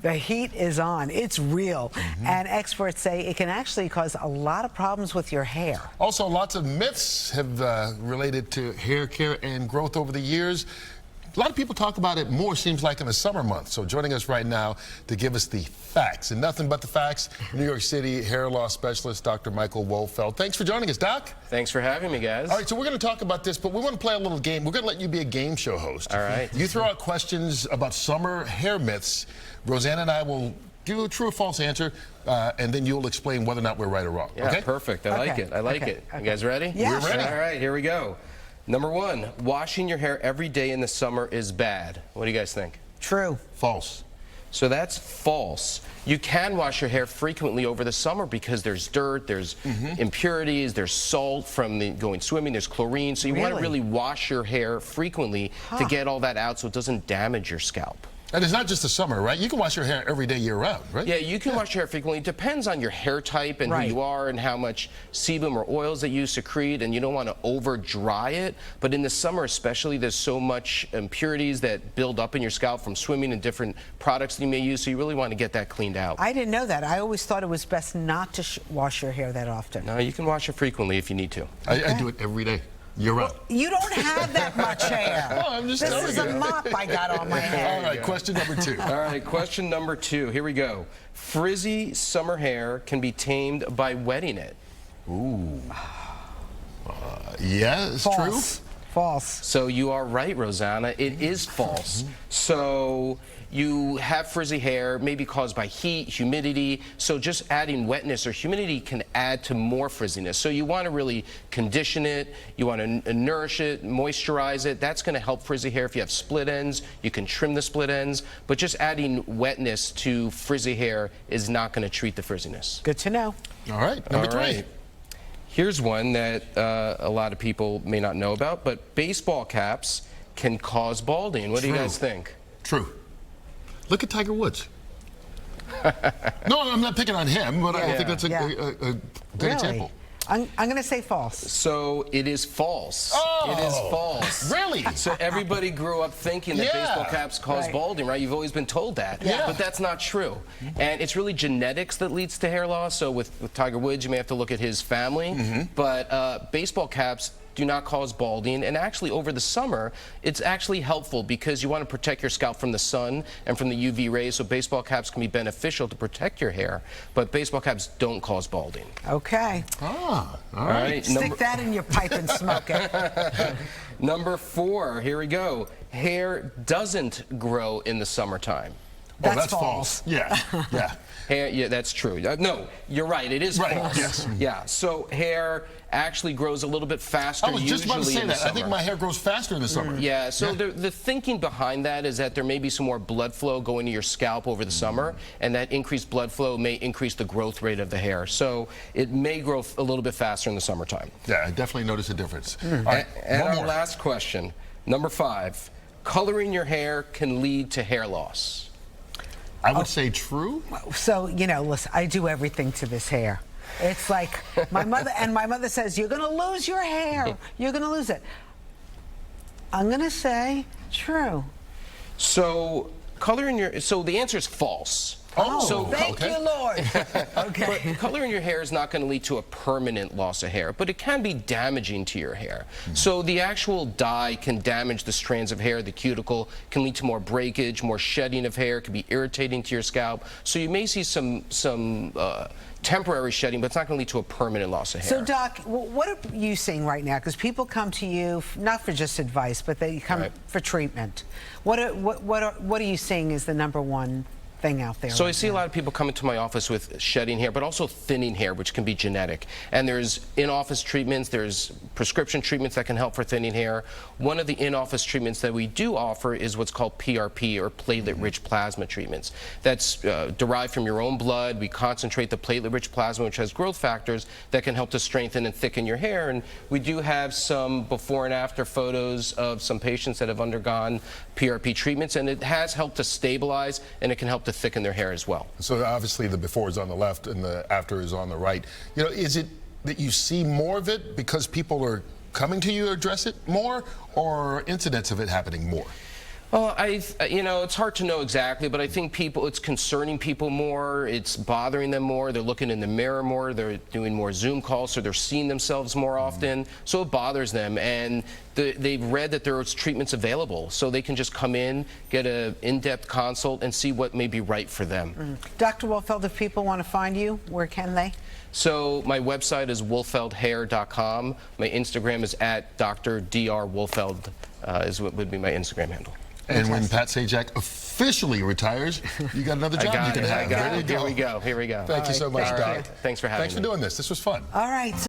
The heat is on. It's real. And experts say it can actually cause a lot of problems with your hair. Also, lots of myths have related to hair care and growth over the years. A lot of people talk about it more, seems like, in the summer months. So joining us right now to give us the facts, and nothing but the facts, New York City hair loss specialist, Dr. Michael Wolfeld. Thanks for joining us, Doc. Thanks for having me, guys. All right, so we're going to talk about this, but we want to play a little game. We're going to let you be a game show host. All right. You throw out questions about summer hair myths. Rosanna and I will give you a true or false answer, and then you'll explain whether or not we're right or wrong. Yeah, okay? perfect. I like it. I like it. You guys ready? Yeah, we're ready. All right, here we go. Number one, washing your hair every day in the summer is bad. What do you guys think? True. False. So that's false. You can wash your hair frequently over the summer because there's dirt, there's impurities, there's salt from going swimming, there's chlorine. So you want to really wash your hair frequently to get all that out so it doesn't damage your scalp. And it's not just the summer, right? You can wash your hair every day year-round, right? Yeah, you can wash your hair frequently. It depends on your hair type and who you are and how much sebum or oils that you secrete, and you don't want to over-dry it. But in the summer especially, there's so much impurities that build up in your scalp from swimming and different products that you may use, so you really want to get that cleaned out. I didn't know that. I always thought it was best not to wash your hair that often. No, you can wash it frequently if you need to. I do it every day. Year-round. You don't have that much hair. Oh, I'm just telling This is you. a mop I got on my head. All right, question number two. All right, question number two. Here we go. Frizzy summer hair can be tamed by wetting it. Ooh. Yeah, it's False. true. False. So you are right, Rosanna. It is false. So you have frizzy hair, maybe caused by heat, humidity. So just adding wetness or humidity can add to more frizziness. So you want to really condition it. You want to nourish it, moisturize it. That's going to help frizzy hair. If you have split ends, you can trim the split ends. But just adding wetness to frizzy hair is not going to treat the frizziness. Good to know. All right, number three. Right. Here's one that a lot of people may not know about, but baseball caps can cause balding. What do you guys think? True. Look at Tiger Woods. No, I'm not picking on him, but I think that's a good example. I'm going to say false. So it is false. Oh, it is false. Really? So everybody grew up thinking that baseball caps cause balding, right? You've always been told that. Yeah. But that's not true. And it's really genetics that leads to hair loss. So with Tiger Woods, you may have to look at his family. But baseball caps do not cause balding, and actually over the summer it's actually helpful because you want to protect your scalp from the sun and from the UV rays, so baseball caps can be beneficial to protect your hair, but baseball caps don't cause balding. Okay. Ah, all right. Stick that in your pipe and smoke it. Number four, here we go. Hair doesn't grow in the summertime. That's false. Yeah, yeah. Hair, yeah, that's true. No, you're right. It is false. Yes. Yeah. So hair actually grows a little bit faster. I was just about to say that. I think my hair grows faster in the summer. Yeah. So the thinking behind that is that there may be some more blood flow going to your scalp over the summer, and that increased blood flow may increase the growth rate of the hair. So it may grow a little bit faster in the summertime. Yeah, I definitely notice a difference. All right, And one our more. last question, number five: coloring your hair can lead to hair loss. I would say true. So, you know, listen, I do everything to this hair. It's like my mother says, you're going to lose your hair. You're going to lose it. I'm going to say true. So so the answer is false. Oh, so Thank you, Lord. Okay. But coloring your hair is not going to lead to a permanent loss of hair, but it can be damaging to your hair. So the actual dye can damage the strands of hair, the cuticle, can lead to more breakage, more shedding of hair, can be irritating to your scalp. So you may see some temporary shedding, but it's not going to lead to a permanent loss of hair. So, Doc, what are you seeing right now? Because people come to you not for just advice, but they come for treatment. What are you seeing is the number one thing out there? So I see a lot of people come into my office with shedding hair, but also thinning hair, which can be genetic. And there's in-office treatments, there's prescription treatments that can help for thinning hair. One of the in-office treatments that we do offer is what's called PRP, or platelet-rich plasma treatments. That's derived from your own blood. We concentrate the platelet-rich plasma, which has growth factors that can help to strengthen and thicken your hair. And we do have some before and after photos of some patients that have undergone PRP treatments, and it has helped to stabilize, and it can help to thicken their hair as well. So obviously the before is on the left and the after is on the right. You know, is it that you see more of it because people are coming to you to address it more, or incidents of it happening more? Well, it's hard to know exactly, but I think it's concerning people more. It's bothering them more. They're looking in the mirror more. They're doing more Zoom calls, so they're seeing themselves more often. So it bothers them, and they've read that there's treatments available, so they can just come in, get an in-depth consult, and see what may be right for them. Dr. Wolfeld, if people want to find you, where can they? So my website is wolfeldhair.com. My Instagram is at Dr. Dr. Wolfeld, is what would be my Instagram handle. And when Pat Sajak officially retires, you got another job you can have. Here we go. Thank you so much, Doc. Thanks for having me. Thanks for doing this. This was fun. All right.